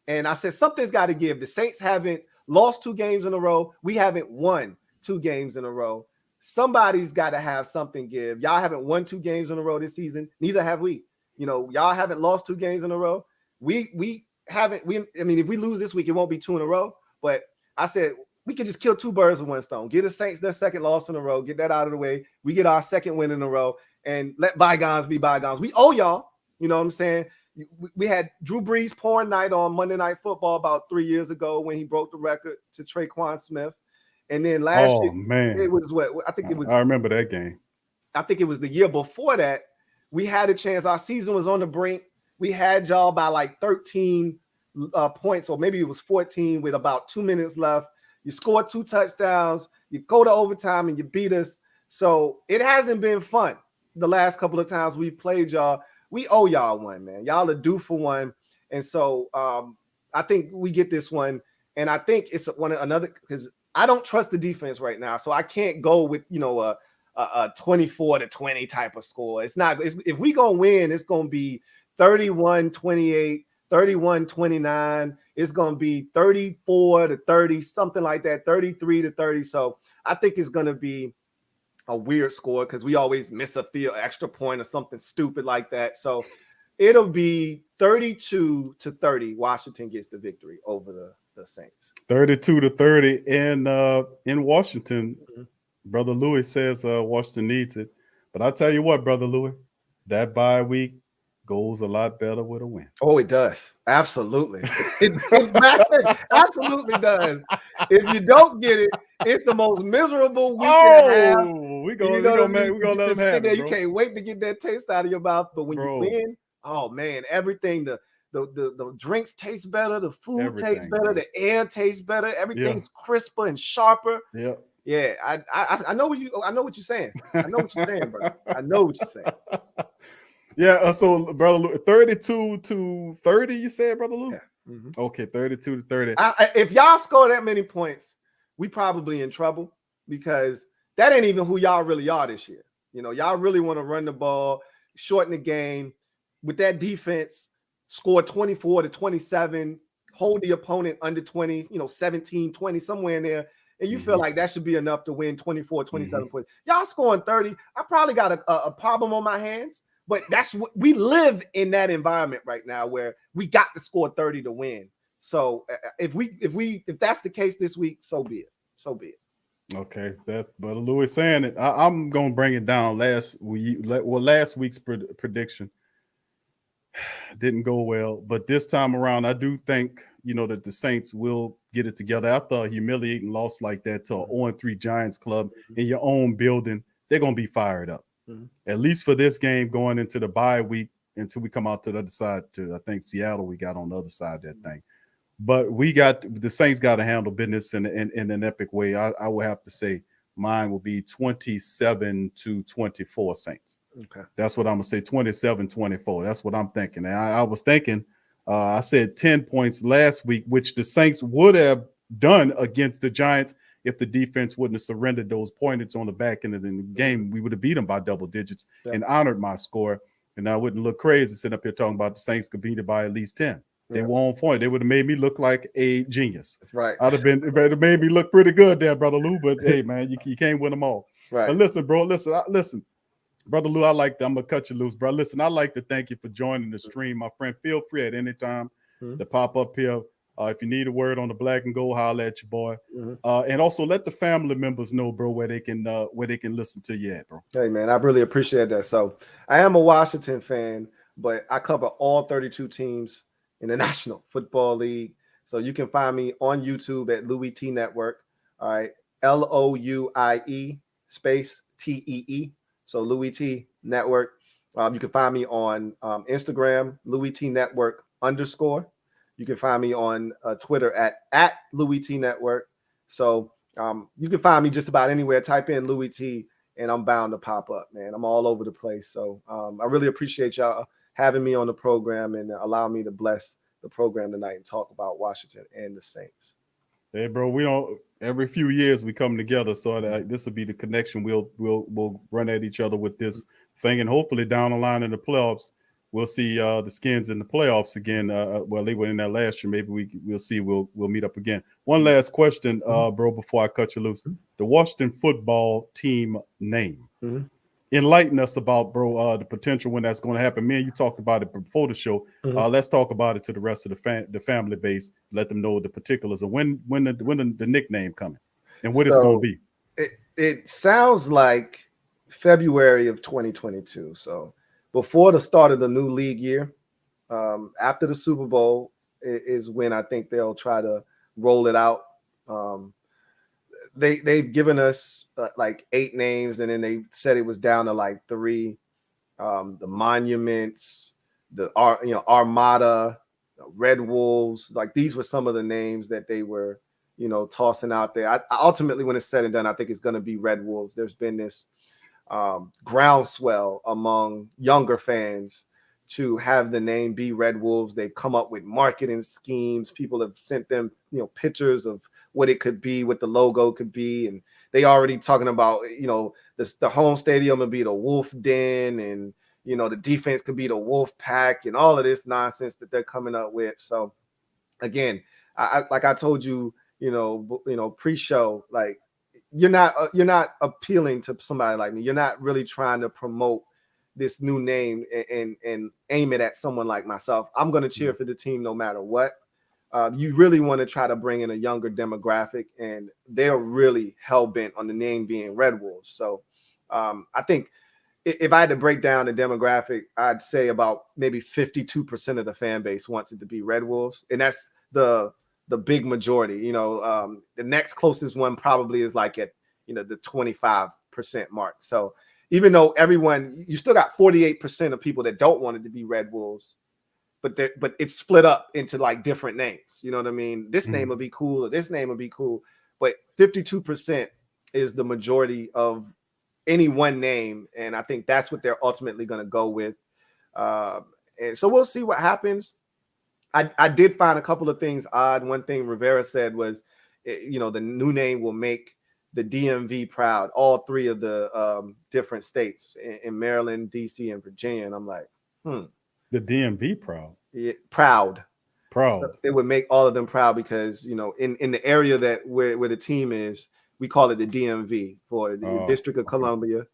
And I said something's got to give. The Saints haven't lost 2 games in a row. We haven't won 2 games in a row. Somebody's got to have something give. Y'all haven't won 2 games in a row this season. Neither have we. Y'all haven't lost 2 games in a row. We haven't. I mean, if we lose this week, it won't be 2 in a row. But I said we can just kill 2 birds with one stone. Get the Saints their second loss in a row. Get that out of the way. We get our second win in a row, and let bygones be bygones. We owe y'all. You know what I'm saying? We had Drew Brees porn night on Monday Night Football about 3 years ago when he broke the record to Traquan Smith, and then last year, man, it was what I think it was. I remember that game. I think it was the year before that. We had a chance. Our season was on the brink. We had y'all by like 13 points, or maybe it was 14 with about 2 minutes left. You scored 2 touchdowns. You go to overtime and you beat us. So it hasn't been fun the last couple of times we've played y'all. We owe y'all one, man. Y'all are due for one. And so I think we get this one. And I think it's another, because I don't trust the defense right now. So I can't go with, a 24-20 type of score. If we going to win, it's going to be 31-28, 31-29. It's going to be 34-30, something like that, 33-30. So I think it's going to be a weird score because we always miss a field extra point or something stupid like that. So it'll be 32-30. Washington gets the victory over the Saints. 32-30 in Washington. Brother Louie says Washington needs it. But I tell you what, Brother Louie, that bye week goes a lot better with a win. Oh, it does. Absolutely. It absolutely does. If you don't get it, it's the most miserable week and a half. We're gonna let them have it, You can't wait to get that taste out of your mouth. But when you win, oh man, everything, the drinks taste better, the food tastes better, the air tastes better, everything's crisper and sharper. Yeah. Yeah, I know what you're saying. I know what you're saying, bro. I know what you're saying. Yeah, so Brother Lou, 32-30, you said, Brother Lou? Yeah. Mm-hmm. Okay, 32-30. If y'all score that many points, we probably in trouble because that ain't even who y'all really are this year. You know, y'all really want to run the ball, shorten the game with that defense, score 24-27, hold the opponent under 20, 17, 20, somewhere in there. And you feel like that should be enough to win 24, 27 points. Y'all scoring 30. I probably got a problem on my hands, but that's what we live in, that environment right now where we got to score 30 to win. So if that's the case this week, so be it. So be it. Okay, that Brother Louis saying it. I'm gonna bring it down. Last week's prediction didn't go well, but this time around, I do think that the Saints will get it together. After a humiliating loss like that to an 0-3 Giants club in your own building, they're gonna be fired up. At least for this game going into the bye week until we come out to the other side to, I think, Seattle. We got on the other side of that thing. But the Saints got to handle business in an epic way. I will have to say mine will be 27-24 Saints. Okay. That's what I'm going to say, 27-24. That's what I'm thinking. And I was thinking, I said 10 points last week, which the Saints would have done against the Giants if the defense wouldn't have surrendered those points on the back end of the game. We would have beat them by double digits and honored my score. And I wouldn't look crazy sitting up here talking about the Saints could beat it by at least 10. They were on point. They would have made me look like a genius. That's right. It made me look pretty good there, Brother Lou. But hey, man, you can't win them all. Right. But listen, bro. Listen, Brother Lou. I'm gonna cut you loose, bro. Listen, I'd like to thank you for joining the stream, my friend. Feel free at any time to pop up here. If you need a word on the Black and Gold, holler at your boy. And also let the family members know, bro, where they can listen to you at, bro. Hey, man, I really appreciate that. So I am a Washington fan, but I cover all 32 teams in the National Football League. So you can find me on YouTube at Louie Tee Network. All right. LOUIE space TEE. So Louie Tee Network. You can find me on Instagram, Louie Tee Network _. You can find me on Twitter at Louie Tee Network. So you can find me just about anywhere. Type in Louie Tee and I'm bound to pop up, man. I'm all over the place. So I really appreciate y'all having me on the program and allow me to bless the program tonight and talk about Washington and the Saints. Hey, bro, we don't every few years we come together, so that this will be the connection. We'll run at each other with this thing, and hopefully down the line in the playoffs, we'll see the Skins in the playoffs again. Well, they were in there last year. Maybe we'll see. We'll meet up again. One last question, bro, before I cut you loose. The Washington football team name. Enlighten us about, bro, the potential when that's going to happen. Me and you talked about it before the show. Let's talk about it to the rest of the family base. Let them know the particulars of when the nickname coming and what it's going to be. It sounds like February of 2022. So before the start of the new league year, after the Super Bowl is when I think they'll try to roll it out. They've given us like 8 names, and then they said it was down to like 3. The Monuments, the Armada, Red Wolves, like these were some of the names that they were, tossing out there. I ultimately, when it's said and done, I think it's going to be Red Wolves. There's been this groundswell among younger fans to have the name be Red Wolves. They've come up with marketing schemes. People have sent them, pictures of what it could be, what the logo could be. And they already talking about, the home stadium would be the Wolf Den, and, the defense could be the Wolf Pack, and all of this nonsense that they're coming up with. So again, I like I told you, pre-show, like you're not appealing to somebody like me. You're not really trying to promote this new name and aim it at someone like myself. I'm going to cheer for the team no matter what. You really want to try to bring in a younger demographic, and they're really hell-bent on the name being Red Wolves. So I think if I had to break down the demographic, I'd say about maybe 52% of the fan base wants it to be Red Wolves, and that's the big majority. The next closest one probably is like at the 25% mark. So even though you still got 48% of people that don't want it to be Red Wolves, but it's split up into like different names. You know what I mean? This name would be cool, or this name would be cool, but 52% is the majority of any one name, and I think that's what they're ultimately going to go with. And so we'll see what happens. I did find a couple of things odd. One thing Rivera said was, the new name will make the DMV proud, all three of the different states in Maryland, DC, and Virginia. And I'm like, The DMV proud. Yeah, proud. So it would make all of them proud because, in the area where the team is, we call it the DMV for the District of Columbia,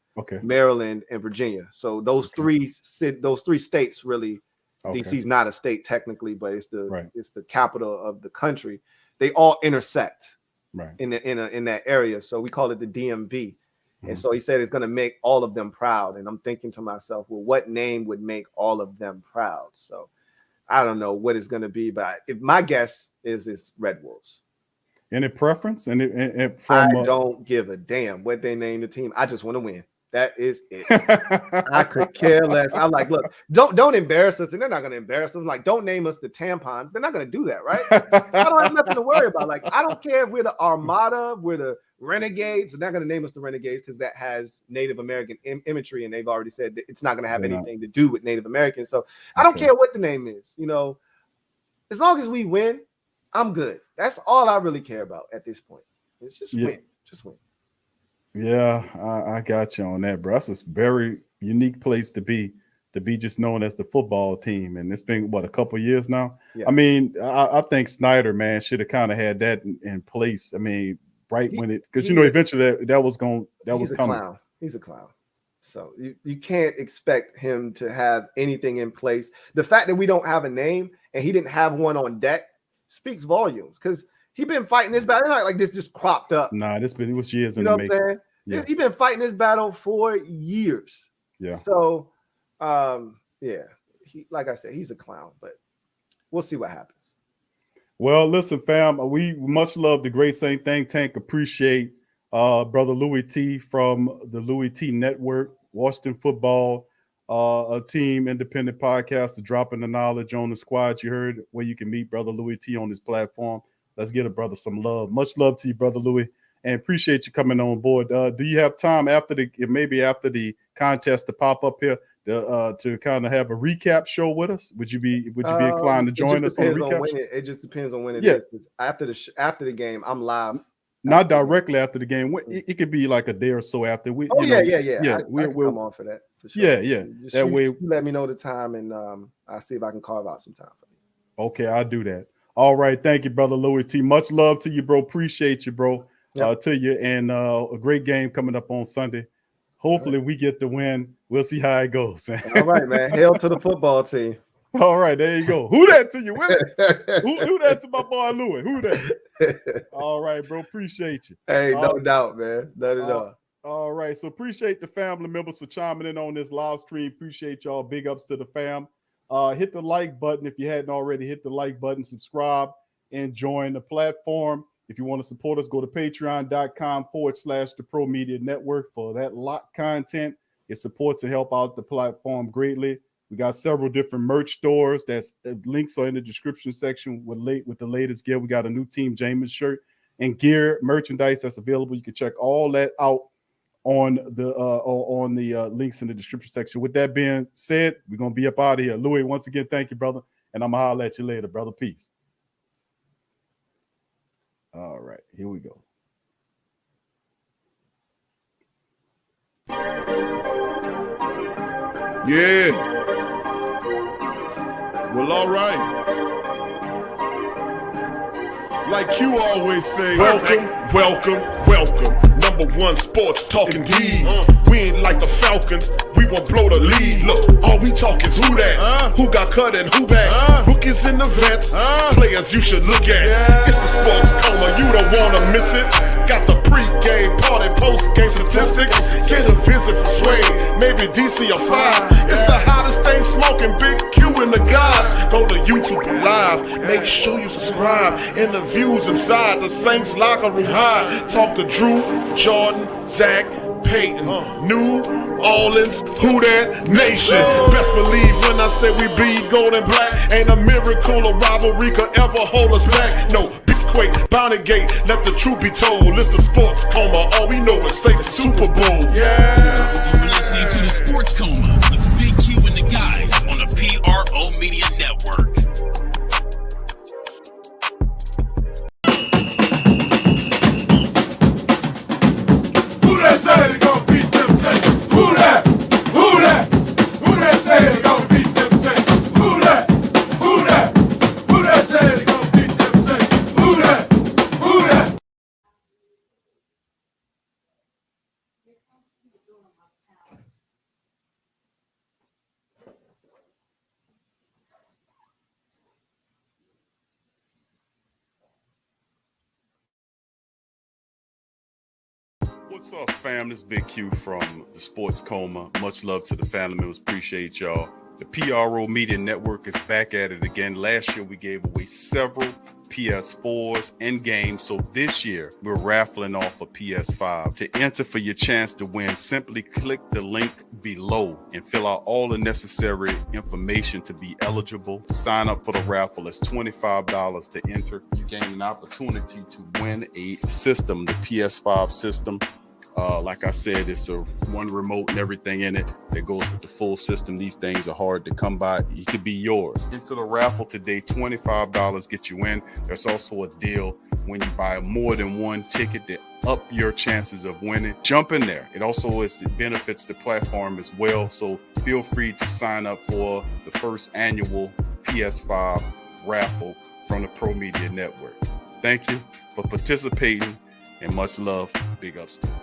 Maryland, and Virginia. So those three states really. DC's not a state technically, but it's the capital of the country. They all intersect in that area. So we call it the DMV. And so he said it's going to make all of them proud. And I'm thinking to myself, well, what name would make all of them proud? So I don't know what it's going to be, but if my guess is Red Wolves. Any preference? I don't give a damn what they name the team. I just want to win. That is it. I could care less. I'm like, look, don't embarrass us, and they're not going to embarrass us. Like, don't name us the Tampons. They're not going to do that, right? I don't have nothing to worry about. Like, I don't care if we're the Armada, we're the Renegades. They're not going to name us the Renegades because that has Native American imagery, and they've already said that it's not going to have anything to do with Native Americans. So I don't care what the name is. As long as we win, I'm good. That's all I really care about at this point. It's just win. Just win. Yeah, I got you on that, bro. That's a very unique place to be just known as the football team. And it's been, a couple of years now? Yeah. I mean, I think Snyder, man, should have kind of had that in place. I mean, because, eventually that was coming. Clown. He's a clown. So you can't expect him to have anything in place. The fact that we don't have a name and he didn't have one on deck speaks volumes because he's been fighting this battle. It's not like this just cropped up. Nah, it was years in the making. What I'm saying? Yeah. He's been fighting this battle for years. Yeah. So, like I said, he's a clown, but we'll see what happens. Well, listen, fam, we much love the Great Saint Think Tank. Appreciate brother Louie Tee from the Louie Tee Network, Washington Football, a team independent podcast, dropping the knowledge on the squad. You heard where you can meet brother Louie Tee on this platform. Let's give a brother some love. Much love to you, brother Louie, and appreciate you coming on board. Do you have time after the contest to pop up here to kind of have a recap show with us? Would you be inclined to join us on the recap show? It just depends on when it is. After the game, I'm live. Not directly after the game. It could be like a day or so after. Yeah. We'll come on for that. For sure. Yeah. That way, you let me know the time, and I'll see if I can carve out some time for you. Okay, I'll do that. All right, thank you, brother Louie Tee. Much love to you, bro. Appreciate you, bro. To you, and a great game coming up on Sunday. Hopefully, we get the win. We'll see how it goes, man. All right, man. Hail to the football team. All right, there you go. Who that to you? Who that to my boy Louie? Who that? All right, bro. Appreciate you. Hey, no doubt, man. None at all. All right, so appreciate the family members for chiming in on this live stream. Appreciate y'all. Big ups to the fam. Hit the like button if you hadn't already. Hit the like button, subscribe, and join the platform. If you want to support us, go to patreon.com/the Pro Media Network for that lot content. It supports and help out the platform greatly. We got several different merch stores. Links are in the description section with the latest gear. We got a new Team Jamin shirt and gear merchandise that's available. You can check all that out on the links in the description section. With that being said, we're gonna be up out of here. Louie, once again, thank you, brother, and I'm gonna holler at you later, brother. Peace. All right, here we go. Yeah. Well, all right. Like you always say, welcome. Number one sports talking D. We ain't like the Falcons, we won't blow the lead. Look, all we talk is who that, who got cut and who back. Rookies in the vets, players you should look at. It's the sports coma, you don't wanna miss it. Got the pre-game, party, post-game statistics. Get a visit from Sway, maybe DC or 5. It's the hottest thing smoking, Big Q and the guys. Go to YouTube Live, make sure you subscribe. Interviews inside the Saints locker room high. Talk to Drew, Jordan, Zach, Peyton, New Orleans, who that nation. Best believe when I say we bleed gold and black. Ain't a miracle or rivalry could ever hold us back. No, Bisquake, Bounty Gate, let the truth be told. It's the sports coma, all we know is say Super Bowl. Yeah. You're listening to the Sports Coma with Big Q and the guys on the PRO Media Network. Who that say they gon' beat them Saints? Who that? Who that? Who that say they gon' beat them Saints? Who that? Who that? Who that say they gon' beat them Saints? Who that? Who that? What's up, fam? This is Big Q from the Sports Coma. Much love to the family members. Appreciate y'all. The PRO Media Network is back at it again. Last year, we gave away several PS4s and games. So this year, we're raffling off a PS5. To enter for your chance to win, simply click the link below and fill out all the necessary information to be eligible. Sign up for the raffle. It's $25 to enter. You gain an opportunity to win a system, the PS5 system. Like I said, it's a one remote and everything in it that goes with the full system. These things are hard to come by. It could be yours. Into the raffle today, $25 get you in. There's also a deal when you buy more than one ticket to up your chances of winning. Jump in there. It also benefits the platform as well. So feel free to sign up for the first annual PS5 raffle from the Pro Media Network. Thank you for participating and much love. Big ups to you.